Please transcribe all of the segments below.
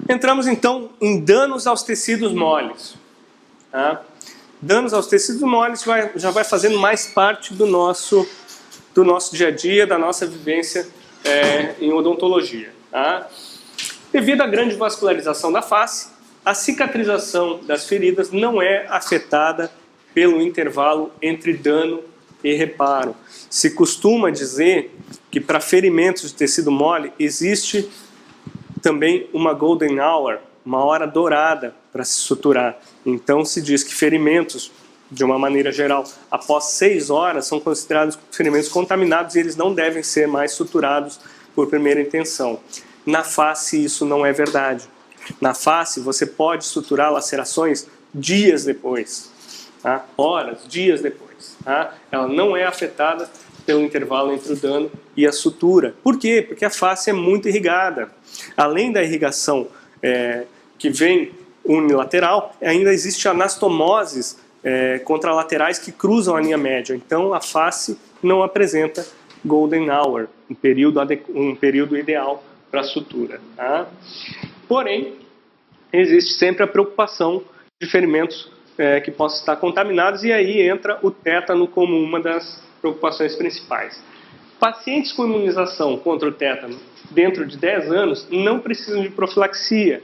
Entramos então em danos aos tecidos moles. Tá? Danos aos tecidos moles já vai fazendo mais parte do nosso dia a dia, da nossa vivência em odontologia. Tá? Devido à grande vascularização da face, a cicatrização das feridas não é afetada pelo intervalo entre dano e reparo. Se costuma dizer que para ferimentos de tecido mole existe também uma golden hour, uma hora dourada para se suturar. Então se diz que ferimentos, de uma maneira geral, após 6 horas são considerados ferimentos contaminados e eles não devem ser mais suturados por primeira intenção. Na face isso não é verdade. Na face você pode suturar lacerações dias depois, tá? Horas, dias depois. Tá? Ela não é afetada pelo intervalo entre o dano e a sutura. Por quê? Porque a face é muito irrigada. Além da irrigação que vem unilateral, ainda existe anastomoses contralaterais que cruzam a linha média. Então a face não apresenta golden hour, um período ideal para a sutura. Tá? Porém, existe sempre a preocupação de ferimentos que possam estar contaminados, e aí entra o tétano como uma das preocupações principais. Pacientes com imunização contra o tétano dentro de 10 anos não precisam de profilaxia,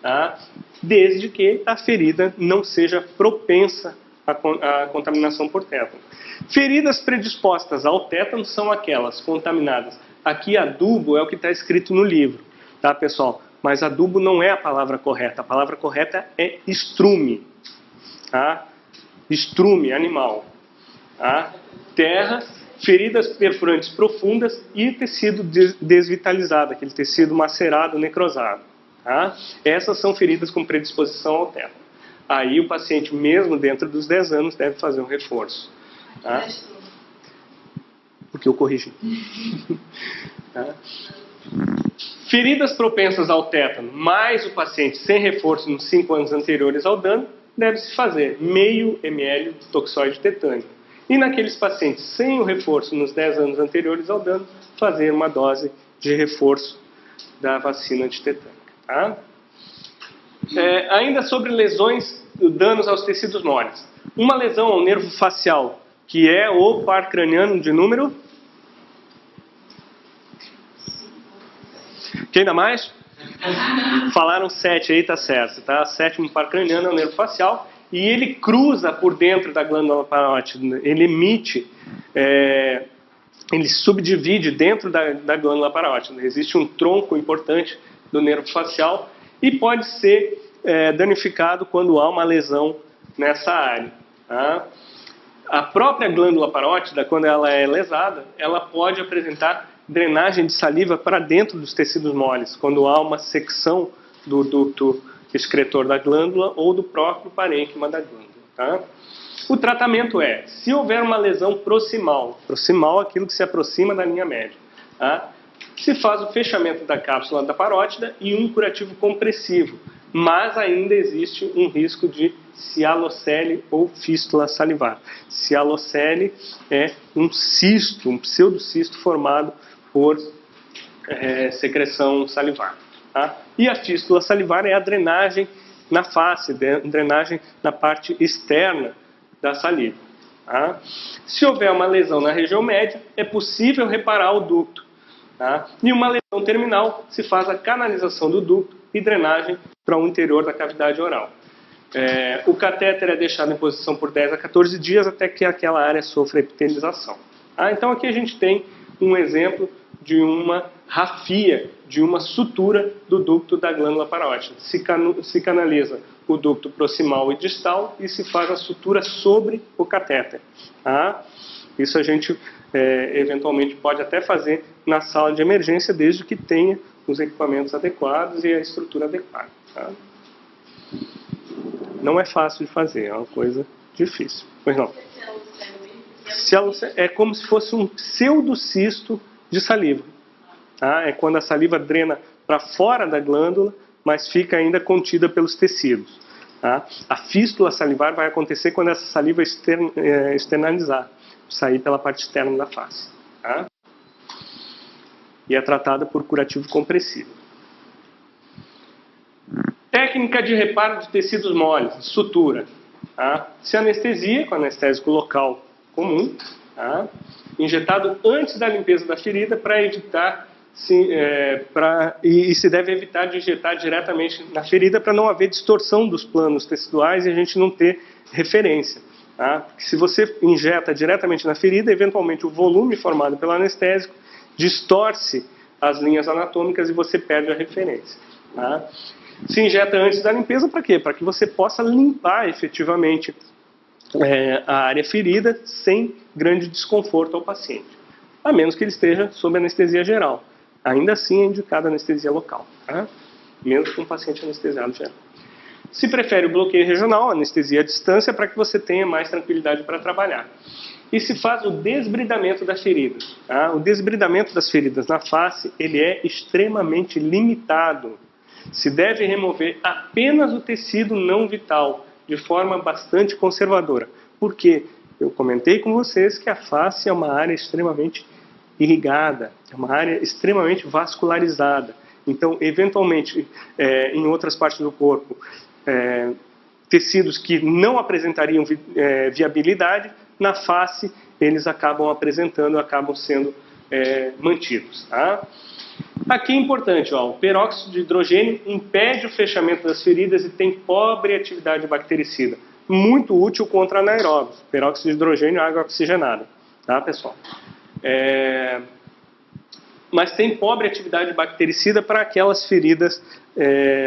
tá? Desde que a ferida não seja propensa à contaminação por tétano. Feridas predispostas ao tétano são aquelas contaminadas. Aqui adubo é o que está escrito no livro, tá, pessoal? Mas adubo não é a palavra correta. A palavra correta é estrume. Tá? Estrume animal. Tá? Terra, feridas perfurantes profundas e tecido desvitalizado, aquele tecido macerado, necrosado. Tá? Essas são feridas com predisposição ao tétano. Aí o paciente, mesmo dentro dos 10 anos, deve fazer um reforço. Tá? Porque eu corrigi. Tá? Feridas propensas ao tétano, mais o paciente sem reforço nos 5 anos anteriores ao dano, deve-se fazer meio ml de toxoide tetânico. E naqueles pacientes sem o reforço nos 10 anos anteriores ao dano, fazer uma dose de reforço da vacina antitetânica. Tá? Ainda sobre lesões, danos aos tecidos moles. Uma lesão ao nervo facial, que é o par craniano de número... Quem dá mais? Falaram 7 aí, tá certo. Tá? 7º par craniano é o nervo facial e ele cruza por dentro da glândula parótida. Ele emite, ele subdivide dentro da glândula parótida. Existe um tronco importante do nervo facial e pode ser danificado quando há uma lesão nessa área. Tá? A própria glândula parótida, quando ela é lesada, ela pode apresentar drenagem de saliva para dentro dos tecidos moles, quando há uma secção do ducto excretor da glândula ou do próprio parênquima da glândula. Tá? O tratamento se houver uma lesão proximal é aquilo que se aproxima da linha média, tá? Se faz o fechamento da cápsula da parótida e um curativo compressivo, mas ainda existe um risco de cialocele ou fístula salivar. Cialocele é um cisto, um pseudocisto formado por secreção salivar. Tá? E a fístula salivar é a drenagem na face, drenagem na parte externa da saliva. Tá? Se houver uma lesão na região média, é possível reparar o ducto. Tá? E uma lesão terminal, se faz a canalização do ducto e drenagem para o interior da cavidade oral. O catéter é deixado em posição por 10 a 14 dias até que aquela área sofra epitelização. Tá? Então aqui a gente tem um exemplo de uma rafia, de uma sutura do ducto da glândula parótida. Se canaliza o ducto proximal e distal e se faz a sutura sobre o catéter. Tá? Isso a gente eventualmente pode até fazer na sala de emergência, desde que tenha os equipamentos adequados e a estrutura adequada. Tá? Não é fácil de fazer, é uma coisa difícil. Pois não. É como se fosse um pseudocisto de saliva. Tá? É quando a saliva drena para fora da glândula, mas fica ainda contida pelos tecidos. Tá? A fístula salivar vai acontecer quando essa saliva externalizar, sair pela parte externa da face. Tá? E é tratada por curativo compressivo. Técnica de reparo de tecidos moles, sutura. Tá? Se anestesia com anestésico local comum, tá? Injetado antes da limpeza da ferida para evitar, e se deve evitar de injetar diretamente na ferida para não haver distorção dos planos teciduais e a gente não ter referência. Tá? Porque se você injeta diretamente na ferida, eventualmente o volume formado pelo anestésico distorce as linhas anatômicas e você perde a referência. Tá? Se injeta antes da limpeza, para quê? Para que você possa limpar efetivamente a área ferida sem grande desconforto ao paciente. A menos que ele esteja sob anestesia geral. Ainda assim é indicada anestesia local. Tá? Mesmo com o paciente anestesiado geral. Se prefere o bloqueio regional, anestesia à distância, para que você tenha mais tranquilidade para trabalhar. E se faz o desbridamento das feridas. Tá? O desbridamento das feridas na face, ele é extremamente limitado. Se deve remover apenas o tecido não vital, de forma bastante conservadora. Por quê? Eu comentei com vocês que a face é uma área extremamente irrigada, é uma área extremamente vascularizada. Então, eventualmente, em outras partes do corpo, tecidos que não apresentariam viabilidade, na face eles acabam apresentando, acabam sendo mantidos. Tá? Aqui é importante, ó, o peróxido de hidrogênio impede o fechamento das feridas e tem pobre atividade bactericida. Muito útil contra anaeróbios. Peróxido de hidrogênio, água oxigenada. Tá, pessoal? Mas tem pobre atividade bactericida para aquelas feridas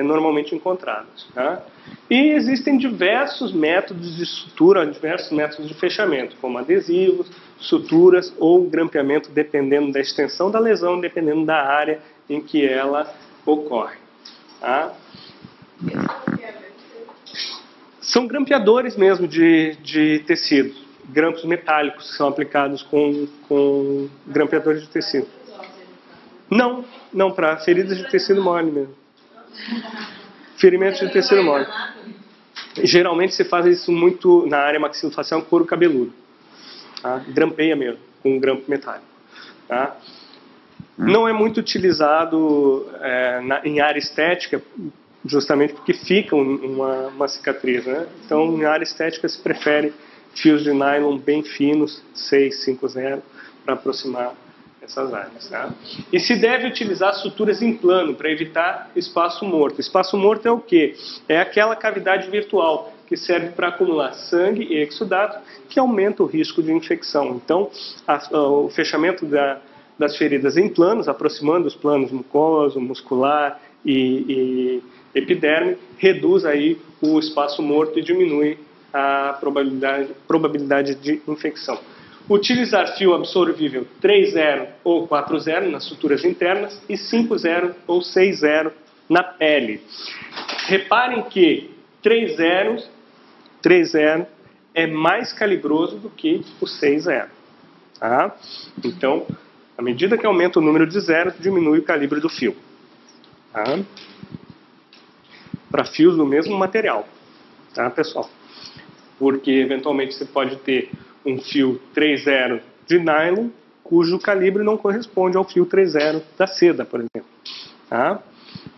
normalmente encontradas. Tá? E existem diversos métodos de sutura, diversos métodos de fechamento, como adesivos, suturas ou grampeamento, dependendo da extensão da lesão, dependendo da área em que ela ocorre. Tá? São grampeadores mesmo de tecido, grampos metálicos que são aplicados com grampeadores de tecido. Não, para feridas de tecido mole mesmo. Ferimentos de tecido mole. Geralmente se faz isso muito na área maxilofacial, couro cabeludo. Tá? Grampeia mesmo, com um grampo metálico. Tá? Não é muito utilizado em área estética, justamente porque fica uma cicatriz. Né? Então, em área estética se prefere fios de nylon bem finos, 650, para aproximar essas áreas. Tá? E se deve utilizar suturas em plano para evitar espaço morto. Espaço morto é o quê? É aquela cavidade virtual que serve para acumular sangue e exudato, que aumenta o risco de infecção. Então, o fechamento das feridas em planos, aproximando os planos mucoso, muscular e epiderme, reduz aí o espaço morto e diminui a probabilidade de infecção. Utilizar fio absorvível 3,0 ou 4,0 nas suturas internas e 5,0 ou 6,0 na pele. Reparem que 3,0 é mais calibroso do que o 6,0. Tá? Então, à medida que aumenta o número de zeros, diminui o calibre do fio. Tá? Para fios do mesmo material. Tá, pessoal? Porque, eventualmente, você pode ter um fio 3,0 de nylon, cujo calibre não corresponde ao fio 3,0 da seda, por exemplo. Tá?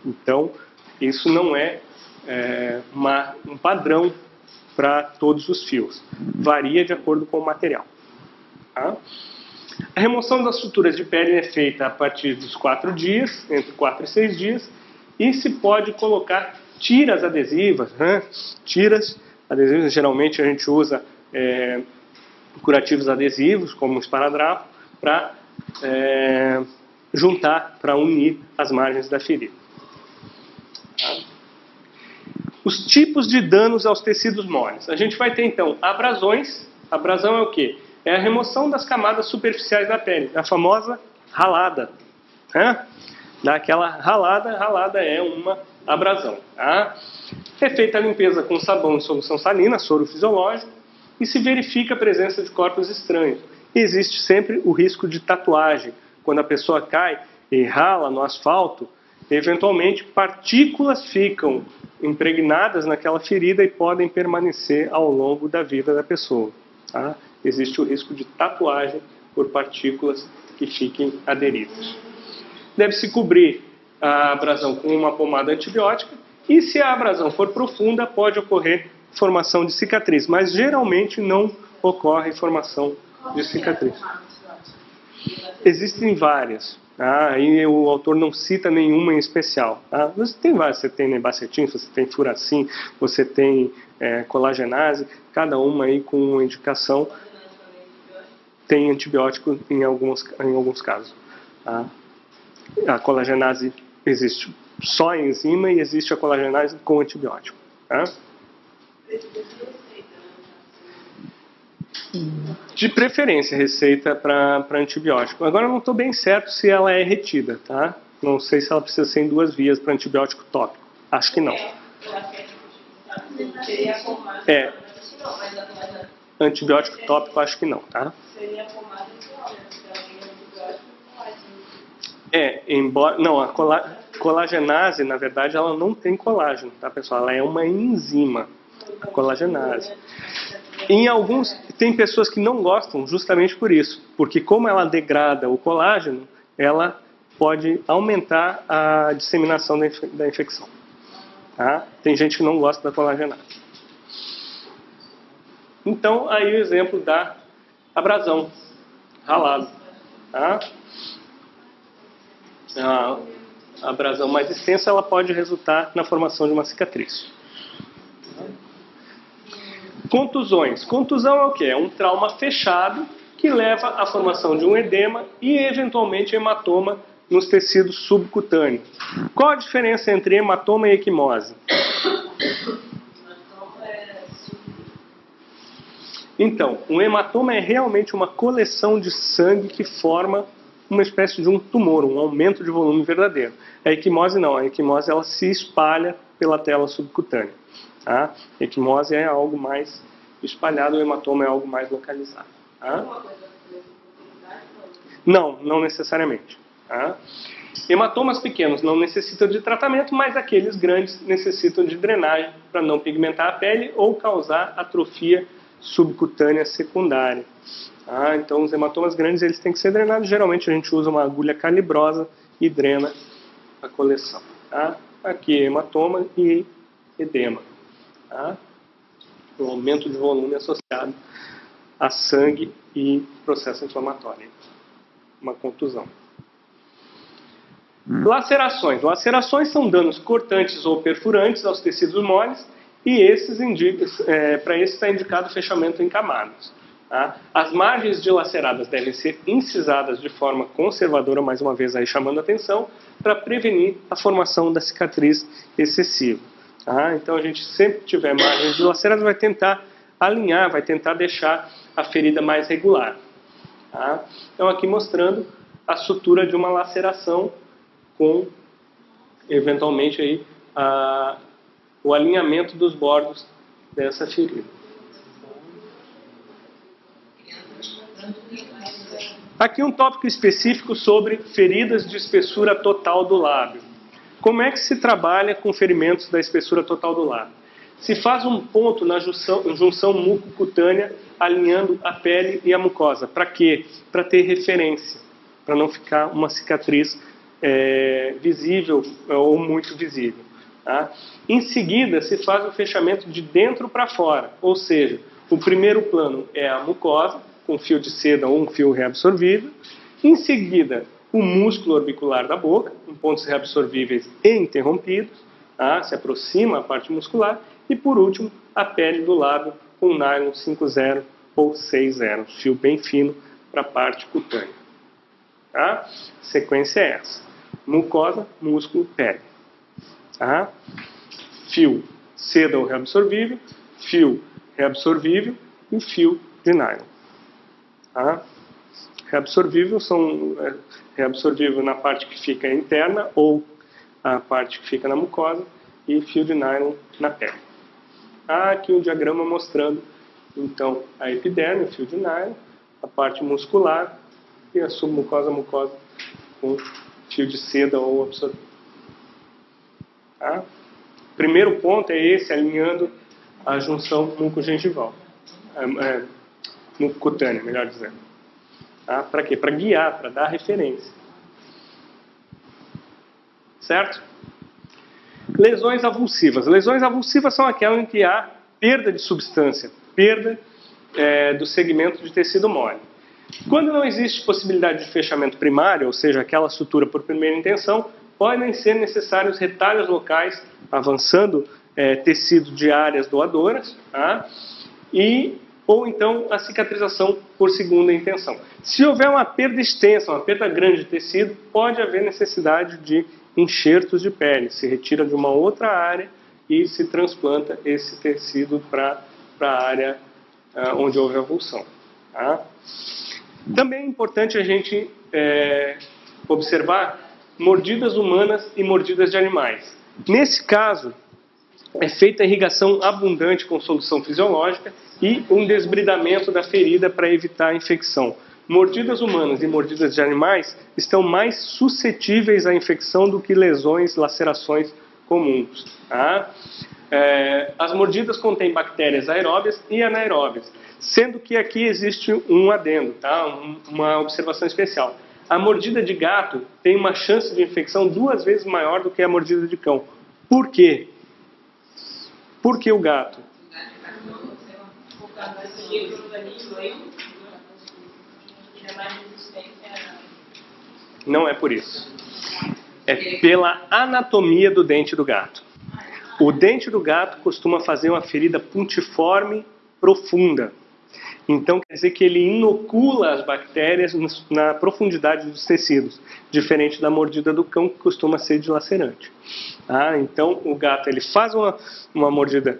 Então, isso não é um padrão para todos os fios. Varia de acordo com o material. Tá? A remoção das suturas de pele é feita a partir dos 4 dias, entre 4 e 6 dias, e se pode colocar tiras adesivas. Né? Tiras adesivas, geralmente a gente usa curativos adesivos, como o esparadrapo, para juntar, para unir as margens da ferida. Tá? Os tipos de danos aos tecidos moles. A gente vai ter, então, abrasões. Abrasão é o quê? É a remoção das camadas superficiais da pele, a famosa ralada. Né? Dá aquela ralada, ralada é uma abrasão. Tá? É feita a limpeza com sabão em solução salina, soro fisiológico, e se verifica a presença de corpos estranhos. E existe sempre o risco de tatuagem. Quando a pessoa cai e rala no asfalto, eventualmente partículas ficam impregnadas naquela ferida e podem permanecer ao longo da vida da pessoa. Tá? Existe o risco de tatuagem por partículas que fiquem aderidas. Deve-se cobrir a abrasão com uma pomada antibiótica E se a abrasão for profunda, pode ocorrer formação de cicatriz, mas geralmente não ocorre formação de cicatriz. Existem várias, tá? E o autor não cita nenhuma em especial. Tá? Você tem várias, você tem nebacetim, você tem furacin, você tem colagenase, cada uma aí com uma indicação. Tem antibiótico em alguns casos. Tá? A colagenase existe só em enzima e existe a colagenase com antibiótico. Tá? De preferência, receita para antibiótico. Agora eu não estou bem certo se ela é retida, tá? Não sei se ela precisa ser em 2 vias para antibiótico tópico. Acho que não. Antibiótico tópico acho que não, tá? Embora... Não, a colagenase, na verdade, ela não tem colágeno, tá, pessoal? Ela é uma enzima, a colagenase. Tem pessoas que não gostam justamente por isso, porque como ela degrada o colágeno, ela pode aumentar a disseminação da infecção. Tá? Tem gente que não gosta da colagenase. Então, aí o exemplo da abrasão, ralado. Tá? A abrasão mais extensa ela pode resultar na formação de uma cicatriz. Contusões. Contusão é o quê? É um trauma fechado que leva à formação de um edema e, eventualmente, hematoma nos tecidos subcutâneos. Qual a diferença entre hematoma e equimose? Então, um hematoma é realmente uma coleção de sangue que forma uma espécie de um tumor, um aumento de volume verdadeiro. A equimose não. A equimose ela se espalha pela tela subcutânea. Tá? A equimose é algo mais espalhado, o hematoma é algo mais localizado. Tá? Não necessariamente. Tá? Hematomas pequenos não necessitam de tratamento, mas aqueles grandes necessitam de drenagem para não pigmentar a pele ou causar atrofia subcutânea secundária. Tá? Então, os hematomas grandes eles têm que ser drenados. Geralmente, a gente usa uma agulha calibrosa e drena a coleção. Tá? Aqui, hematoma e edema. Tá? Um aumento de volume associado a sangue e processo inflamatório. Uma contusão. Lacerações. Lacerações são danos cortantes ou perfurantes aos tecidos moles e para esses está indicado o fechamento em camadas. Tá? As margens dilaceradas devem ser incisadas de forma conservadora, mais uma vez aí chamando a atenção, para prevenir a formação da cicatriz excessiva. Tá? Então a gente sempre que tiver margens dilaceradas vai tentar alinhar, vai tentar deixar a ferida mais regular. Tá? Então aqui mostrando a sutura de uma laceração com, eventualmente, aí, o alinhamento dos bordos dessa ferida. Aqui um tópico específico sobre feridas de espessura total do lábio. Como é que se trabalha com ferimentos da espessura total do lábio? Se faz um ponto na junção mucocutânea, alinhando a pele e a mucosa. Para quê? Para ter referência, para não ficar uma cicatriz visível ou muito visível. Tá? Em seguida, se faz o fechamento de dentro para fora, ou seja, o primeiro plano é a mucosa, com fio de seda ou um fio reabsorvível. Em seguida, o músculo orbicular da boca, em pontos reabsorvíveis e interrompidos, tá? Se aproxima a parte muscular. E por último, a pele do lábio com nylon 5,0 ou 6,0, fio bem fino para a parte cutânea. Tá? A sequência é essa: mucosa, músculo, pele. Tá? Fio seda ou reabsorvível, fio reabsorvível e fio de nylon. Tá? Reabsorvível reabsorvível na parte que fica interna ou a parte que fica na mucosa e fio de nylon na pele. Aqui um diagrama mostrando então a epiderme, o fio de nylon, a parte muscular e a submucosa, mucosa com fio de seda ou absorvível. Tá? Primeiro ponto é esse, alinhando a junção mucogengival. Mucocutânea, melhor dizendo. Tá? Para quê? Para guiar, para dar referência. Certo? Lesões avulsivas. Lesões avulsivas são aquelas em que há perda de substância, perda do segmento de tecido mole. Quando não existe possibilidade de fechamento primário, ou seja, aquela sutura por primeira intenção, podem ser necessários retalhos locais, avançando tecido de áreas doadoras, tá? Ou então a cicatrização por segunda intenção. Se houver uma perda extensa, uma perda grande de tecido, pode haver necessidade de enxertos de pele. Se retira de uma outra área e se transplanta esse tecido para a área onde houve avulsão. Tá? Também é importante a gente observar mordidas humanas e mordidas de animais. Nesse caso, é feita a irrigação abundante com solução fisiológica e um desbridamento da ferida para evitar a infecção. Mordidas humanas e mordidas de animais estão mais suscetíveis à infecção do que lesões, lacerações comuns. Tá? As mordidas contêm bactérias aeróbias e anaeróbias, sendo que aqui existe um adendo, tá? Uma observação especial. A mordida de gato tem uma chance de infecção 2 vezes maior do que a mordida de cão. Por quê? Por que o gato? Não é por isso. É pela anatomia do dente do gato. O dente do gato costuma fazer uma ferida pontiforme profunda. Então quer dizer que ele inocula as bactérias na profundidade dos tecidos, diferente da mordida do cão, que costuma ser dilacerante. Então o gato ele faz uma mordida,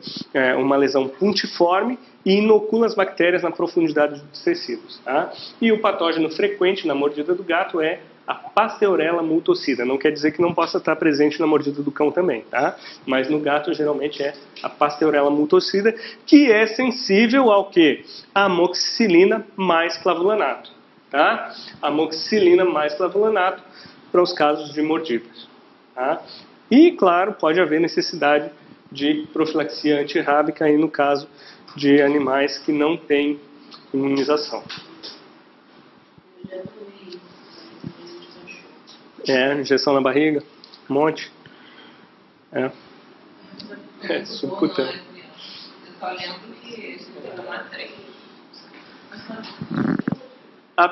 uma lesão pontiforme e inocula as bactérias na profundidade dos tecidos. E o patógeno frequente na mordida do gato é a Pasteurella multocida. Não quer dizer que não possa estar presente na mordida do cão também, tá? Mas no gato geralmente é a Pasteurella multocida, que é sensível ao quê? A amoxicilina mais clavulanato, tá? Amoxicilina mais clavulanato para os casos de mordidas, tá? E, claro, pode haver necessidade de profilaxia antirrábica aí no caso de animais que não têm imunização. Injeção na barriga, um monte. Subcutâneo. Eu só lembro que você tomar 3.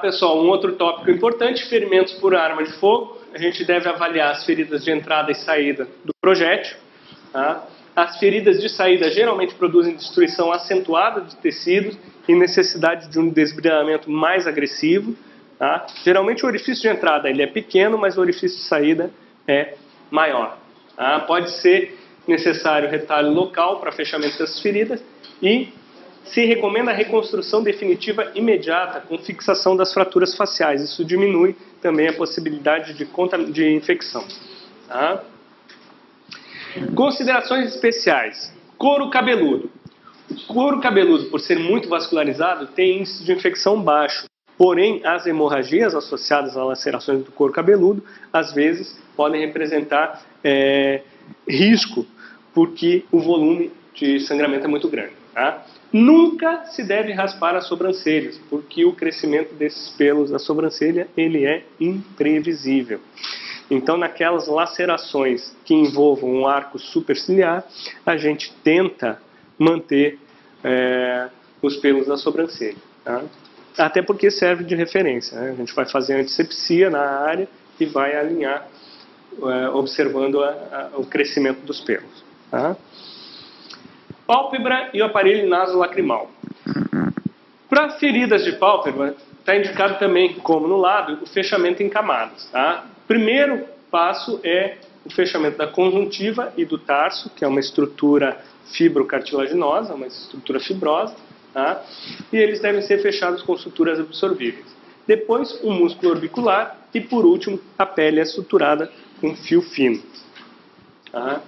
Pessoal, um outro tópico importante, ferimentos por arma de fogo. A gente deve avaliar as feridas de entrada e saída do projétil. Tá? As feridas de saída geralmente produzem destruição acentuada de tecidos e necessidade de um desbridamento mais agressivo. Tá? Geralmente o orifício de entrada ele é pequeno, mas o orifício de saída é maior. Tá? Pode ser necessário retalho local para fechamento das feridas e se recomenda a reconstrução definitiva imediata com fixação das fraturas faciais. Isso diminui também a possibilidade de infecção. Tá? Considerações especiais. Couro cabeludo. O couro cabeludo, por ser muito vascularizado, tem índice de infecção baixo. Porém, as hemorragias associadas a lacerações do couro cabeludo, às vezes, podem representar risco, porque o volume de sangramento é muito grande. Tá? Nunca se deve raspar as sobrancelhas, porque o crescimento desses pelos da sobrancelha ele é imprevisível. Então, naquelas lacerações que envolvam um arco superciliar, a gente tenta manter os pelos da sobrancelha. Tá? Até porque serve de referência. Né? A gente vai fazer antisepsia na área e vai alinhar, observando o crescimento dos pelos. Tá? Pálpebra e o aparelho nasolacrimal. Para feridas de pálpebra, está indicado também, como no lado, o fechamento em camadas. Tá? Primeiro passo é o fechamento da conjuntiva e do tarso, que é uma estrutura fibrocartilaginosa, uma estrutura fibrosa. Tá? E eles devem ser fechados com suturas absorvíveis. Depois, o músculo orbicular e, por último, a pele é suturada com fio fino. Tá?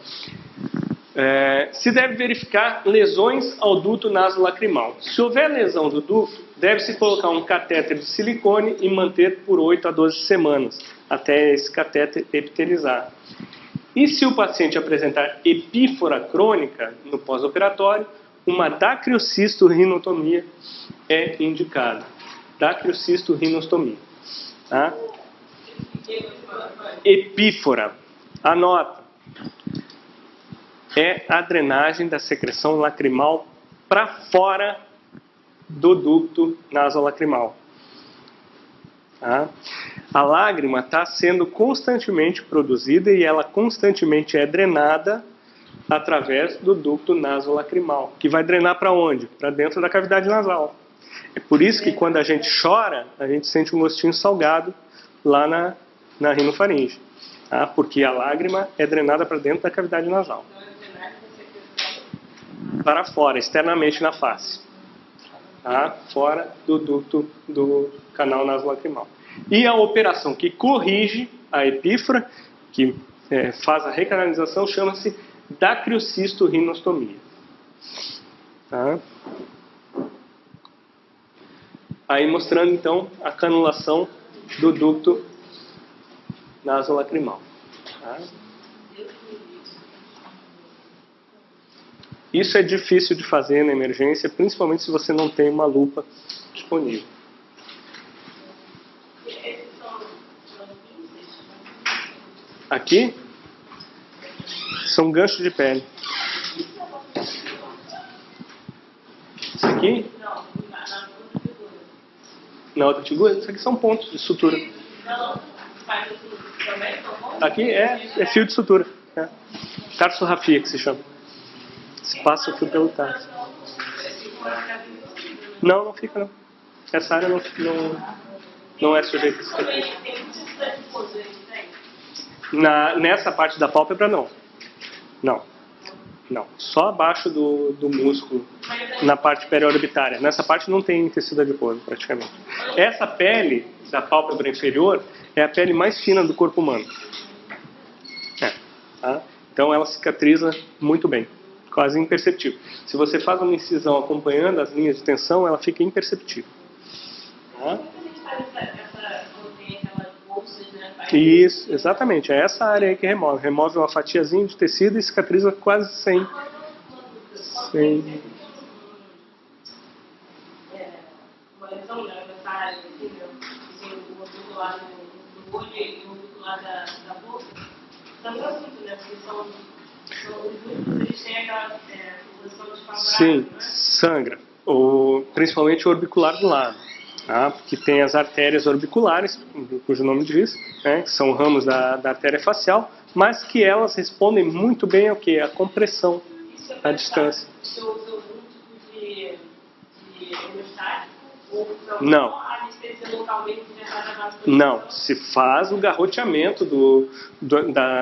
Se deve verificar lesões ao duto nasolacrimal. Se houver lesão do duto, deve-se colocar um catéter de silicone e manter por 8 a 12 semanas, até esse catéter epitelizar. E se o paciente apresentar epífora crônica no pós-operatório, uma dacriocisto-rinotomia é indicada. Dacriocisto-rinostomia. Tá? Epífora. Anota. é a drenagem da secreção lacrimal para fora do ducto nasolacrimal. Tá? A lágrima está sendo constantemente produzida e ela constantemente é drenada através do ducto nasolacrimal, que vai drenar para onde? Para dentro da cavidade nasal. É por isso que quando a gente chora, a gente sente um gostinho salgado lá na rinofaringe, tá? Porque a lágrima é drenada para dentro da cavidade nasal. Para fora, externamente na face. Tá? Fora do ducto do canal nasolacrimal. E a operação que corrige a epífora, que faz a recanalização, chama-se dacriocisto-rinostomia. Tá? Aí mostrando então a canulação do ducto nasolacrimal. Tá? Isso é difícil de fazer na emergência, principalmente se você não tem uma lupa disponível. Aqui são ganchos de pele. Isso aqui? Na outra figura? Isso aqui são pontos de sutura. Aqui é fio de sutura. Tarsorrafia que se chama. Se passa o fio pelo tarso. Não, não fica não. Essa área não é sujeita a cicatriz. Nessa parte da pálpebra não. Não. Só abaixo do músculo, na parte periorbitária. Nessa parte não tem tecido adiposo, praticamente. Essa pele da pálpebra inferior é a pele mais fina do corpo humano. Tá? Então ela cicatriza muito bem, quase imperceptível. Se você faz uma incisão acompanhando as linhas de tensão, ela fica imperceptível. Tá? Isso, exatamente. É essa área aí que remove. Remove uma fatiazinha de tecido e cicatriza quase sem. Uma lesão nessa área aqui, o orbicular do olho e o orbicular da boca, sangra muito, né? Porque são os únicos, eles têm aquela posição desfavorável. Sim, né? Sangra. Principalmente o orbicular do lado. Tá? Porque tem as artérias orbiculares, cujo nome diz, né, que são ramos da artéria facial, mas que elas respondem muito bem ao que? A compressão à distância. Você usa algum tipo de hemostático? Ou não. A anestesia localmente não. Se faz o garroteamento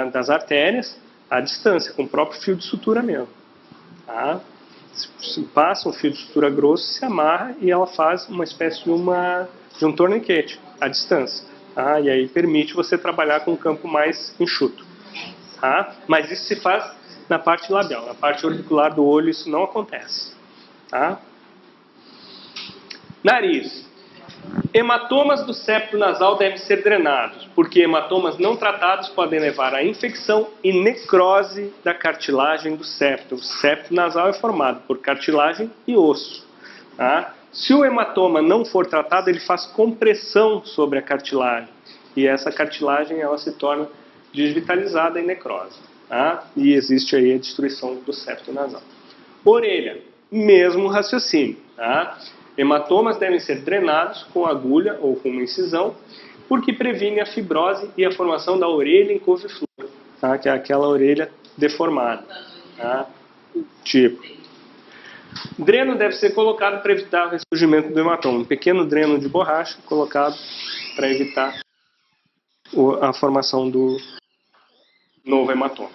das artérias à distância, com o próprio fio de sutura mesmo. Tá? Se passa um fio de sutura grosso, se amarra e ela faz uma espécie de um torniquete à distância. Tá? E aí permite você trabalhar com um campo mais enxuto. Tá? Mas isso se faz na parte labial. Na parte orbicular do olho isso não acontece. Tá? Nariz. Hematomas do septo nasal devem ser drenados, porque hematomas não tratados podem levar à infecção e necrose da cartilagem do septo. O septo nasal é formado por cartilagem e osso. Tá? Se o hematoma não for tratado, ele faz compressão sobre a cartilagem. E essa cartilagem ela se torna desvitalizada e necrose. Tá? E existe aí a destruição do septo nasal. Orelha. Mesmo raciocínio. Tá? Hematomas devem ser drenados com agulha ou com uma incisão, porque previne a fibrose e a formação da orelha em couve-flor, tá? Que é aquela orelha deformada. Tá? Tipo. Dreno deve ser colocado para evitar o ressurgimento do hematoma. Um pequeno dreno de borracha colocado para evitar a formação do novo hematoma.